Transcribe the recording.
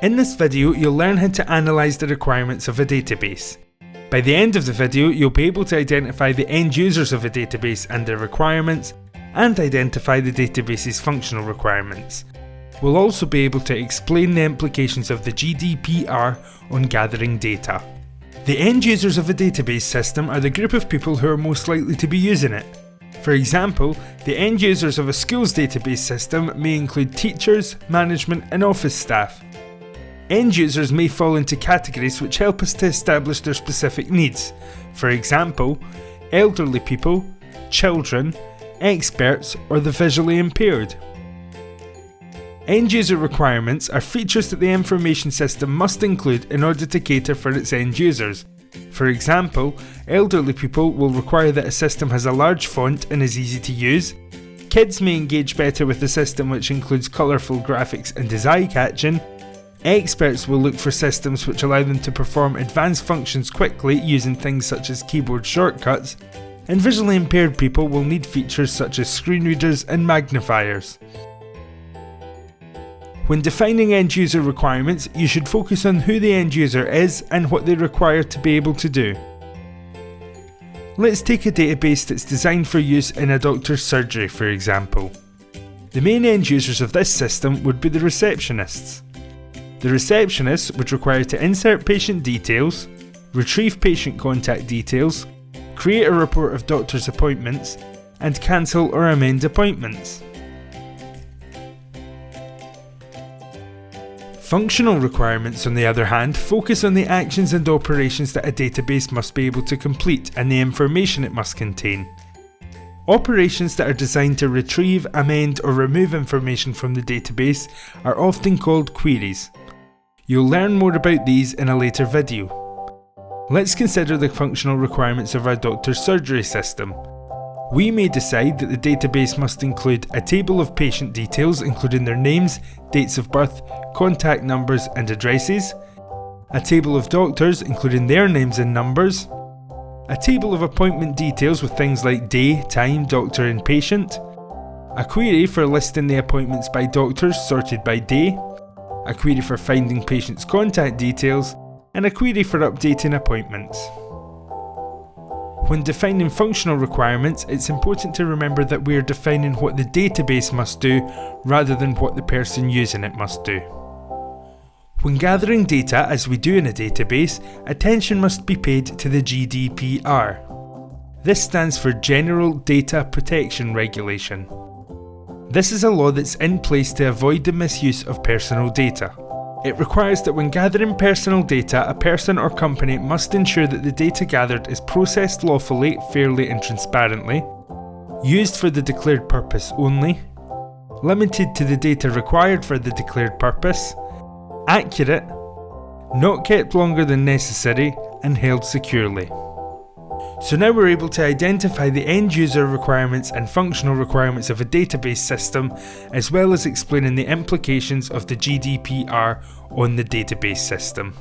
In this video, you'll learn how to analyse the requirements of a database. By the end of the video, you'll be able to identify the end users of a database and their requirements, and identify the database's functional requirements. We'll also be able to explain the implications of the GDPR on gathering data. The end users of a database system are the group of people who are most likely to be using it. For example, the end users of a school's database system may include teachers, management, and office staff. End users may fall into categories which help us to establish their specific needs. For example, elderly people, children, experts, or the visually impaired. End user requirements are features that the information system must include in order to cater for its end users. For example, elderly people will require that a system has a large font and is easy to use. Kids may engage better with a system which includes colourful graphics and is eye-catching. Experts will look for systems which allow them to perform advanced functions quickly using things such as keyboard shortcuts. And visually impaired people will need features such as screen readers and magnifiers. When defining end user requirements, you should focus on who the end user is and what they require to be able to do. Let's take a database that's designed for use in a doctor's surgery, for example. The main end users of this system would be the receptionists. The receptionists would require to insert patient details, retrieve patient contact details, create a report of doctor's appointments, and cancel or amend appointments. Functional requirements, on the other hand, focus on the actions and operations that a database must be able to complete and the information it must contain. Operations that are designed to retrieve, amend, or remove information from the database are often called queries. You'll learn more about these in a later video. Let's consider the functional requirements of our doctor's surgery system. We may decide that the database must include a table of patient details including their names, dates of birth, contact numbers and addresses, a table of doctors including their names and numbers, a table of appointment details with things like day, time, doctor and patient, a query for listing the appointments by doctors sorted by day, a query for finding patients' contact details, and a query for updating appointments. When defining functional requirements, it's important to remember that we are defining what the database must do rather than what the person using it must do. When gathering data, as we do in a database, attention must be paid to the GDPR. This stands for General Data Protection Regulation. This is a law that's in place to avoid the misuse of personal data. It requires that when gathering personal data, a person or company must ensure that the data gathered is processed lawfully, fairly and transparently, used for the declared purpose only, limited to the data required for the declared purpose, accurate, not kept longer than necessary, and held securely. So now we're able to identify the end user requirements and functional requirements of a database system, as well as explaining the implications of the GDPR on the database system.